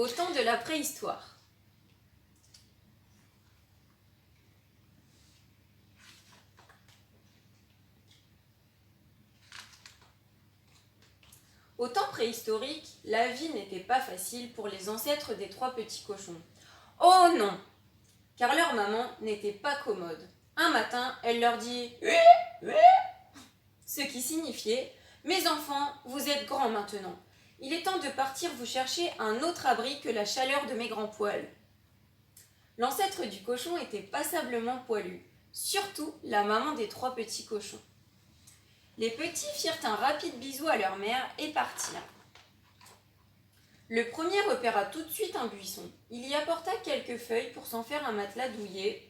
au temps de la préhistoire. Au temps préhistorique, la vie n'était pas facile pour les ancêtres des 3 petits cochons. Oh non! Car leur maman n'était pas commode. Un matin, elle leur dit « Oui, oui !» Ce qui signifiait « Mes enfants, vous êtes grands maintenant. Il est temps de partir vous chercher un autre abri que la chaleur de mes grands poils. » L'ancêtre du cochon était passablement poilu, surtout la maman des 3 petits cochons. Les petits firent un rapide bisou à leur mère et partirent. Le premier repéra tout de suite un buisson. Il y apporta quelques feuilles pour s'en faire un matelas douillet,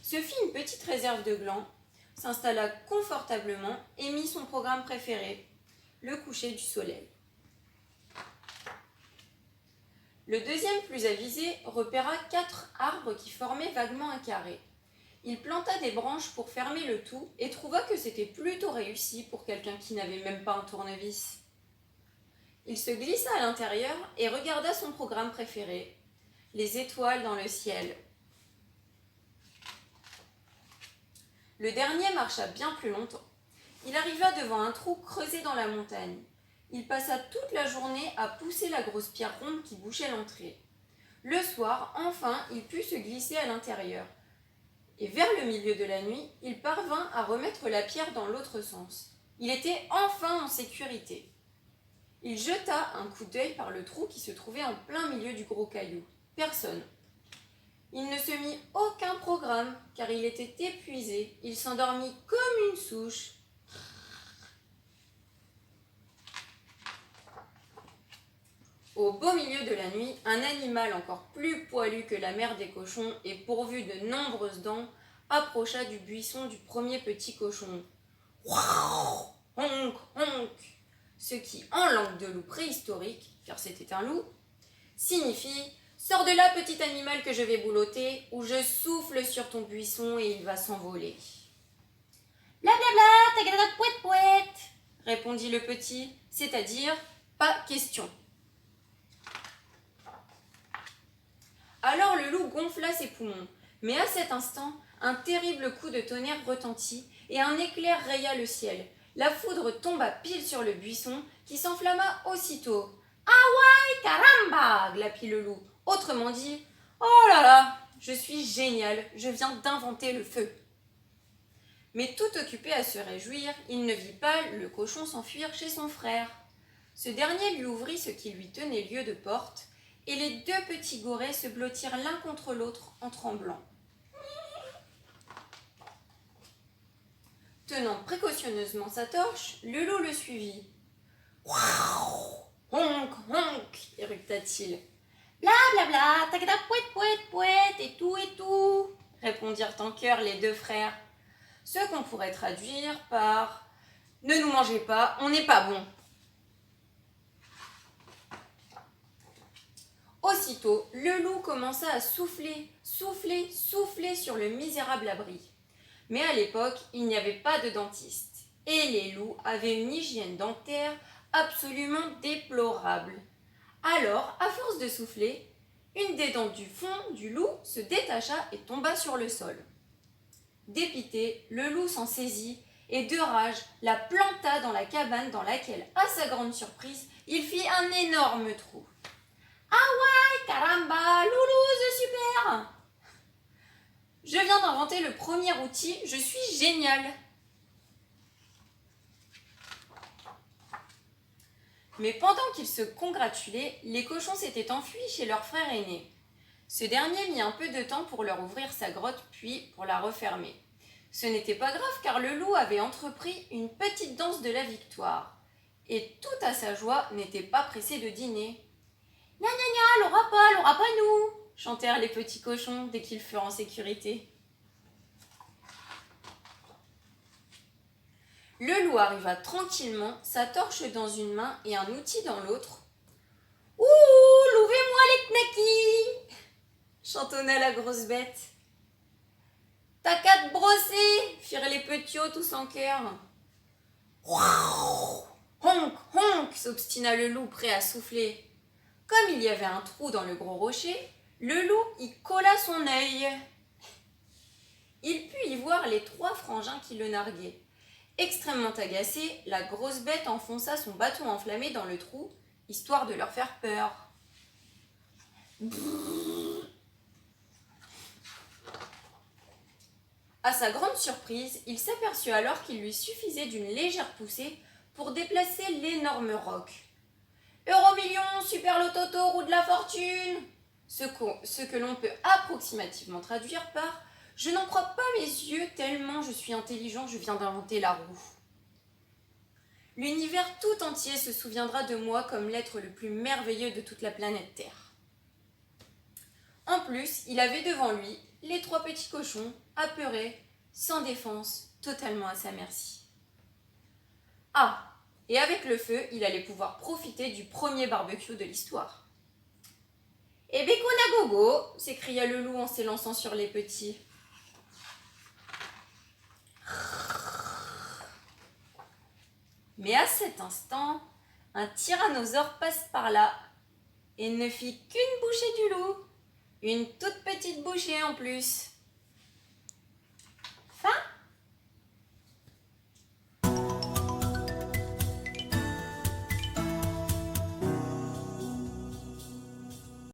se fit une petite réserve de glands, s'installa confortablement et mit son programme préféré, le coucher du soleil. Le deuxième, plus avisé, repéra 4 arbres qui formaient vaguement un carré. Il planta des branches pour fermer le tout et trouva que c'était plutôt réussi pour quelqu'un qui n'avait même pas un tournevis. Il se glissa à l'intérieur et regarda son programme préféré, les étoiles dans le ciel. Le dernier marcha bien plus longtemps. Il arriva devant un trou creusé dans la montagne. Il passa toute la journée à pousser la grosse pierre ronde qui bouchait l'entrée. Le soir, enfin, il put se glisser à l'intérieur. Et vers le milieu de la nuit, il parvint à remettre la pierre dans l'autre sens. Il était enfin en sécurité. Il jeta un coup d'œil par le trou qui se trouvait en plein milieu du gros caillou. Personne. Il ne se mit aucun programme, car il était épuisé. Il s'endormit comme une souche. Au beau milieu de la nuit, un animal encore plus poilu que la mère des cochons et pourvu de nombreuses dents approcha du buisson du premier petit cochon. Honk, honk, ce qui, en langue de loup préhistorique, car c'était un loup, signifie « Sors de là, petit animal que je vais boulotter, ou je souffle sur ton buisson et il va s'envoler. » Blablabla, tagadada, pouet, pouet, répondit le petit, c'est-à-dire « Pas question. » Alors le loup gonfla ses poumons, mais à cet instant, un terrible coup de tonnerre retentit et un éclair raya le ciel. La foudre tomba pile sur le buisson qui s'enflamma aussitôt. « Aouaï, caramba !» glapit le loup. Autrement dit, « Oh là là, je suis génial, je viens d'inventer le feu. » Mais tout occupé à se réjouir, il ne vit pas le cochon s'enfuir chez son frère. Ce dernier lui ouvrit ce qui lui tenait lieu de porte, et les 2 petits gorets se blottirent l'un contre l'autre en tremblant. Tenant précautionneusement sa torche, le loup le suivit. « Honk, honk !» éructa-t-il. « Bla bla bla, tacada pouet pouet pouet, et tout, répondirent en chœur les 2 frères. Ce qu'on pourrait traduire par « Ne nous mangez pas, on n'est pas bon !» Aussitôt, le loup commença à souffler sur le misérable abri. Mais à l'époque, il n'y avait pas de dentiste. Et les loups avaient une hygiène dentaire absolument déplorable. Alors, à force de souffler, une des dents du fond du loup se détacha et tomba sur le sol. Dépité, le loup s'en saisit et de rage la planta dans la cabane dans laquelle, à sa grande surprise, il fit un énorme trou. « Ah ouais, caramba, loulouse, super ! Je viens d'inventer le premier outil, je suis génial !» Mais pendant qu'ils se congratulaient, les cochons s'étaient enfuis chez leur frère aîné. Ce dernier mit un peu de temps pour leur ouvrir sa grotte, puis pour la refermer. Ce n'était pas grave car le loup avait entrepris une petite danse de la victoire. Et tout à sa joie, n'était pas pressé de dîner. « Gna gna gna, l'aura pas nous !» chantèrent les petits cochons dès qu'ils furent en sécurité. Le loup arriva tranquillement, sa torche dans une main et un outil dans l'autre. « Ouh, louvez-moi les knackis !» chantonna la grosse bête. « T'as qu'à te brosser !» firent les petits tous en chœur. « Honk, honk !» s'obstina le loup prêt à souffler. Comme il y avait un trou dans le gros rocher, le loup y colla son œil. Il put y voir les 3 frangins qui le narguaient. Extrêmement agacé, la grosse bête enfonça son bâton enflammé dans le trou, histoire de leur faire peur. À sa grande surprise, il s'aperçut alors qu'il lui suffisait d'une légère poussée pour déplacer l'énorme roc. Euromillion, super lototo, roue de la fortune, ce que l'on peut approximativement traduire par « Je n'en crois pas mes yeux, tellement je suis intelligent, je viens d'inventer la roue ». L'univers tout entier se souviendra de moi comme l'être le plus merveilleux de toute la planète Terre. En plus, il avait devant lui les 3 petits cochons, apeurés, sans défense, totalement à sa merci. Ah, et avec le feu, il allait pouvoir profiter du premier barbecue de l'histoire. « Eh bien qu'on a gogo !» s'écria le loup en s'élançant sur les petits. Mais à cet instant, un tyrannosaure passe par là et ne fit qu'une bouchée du loup. Une toute petite bouchée en plus.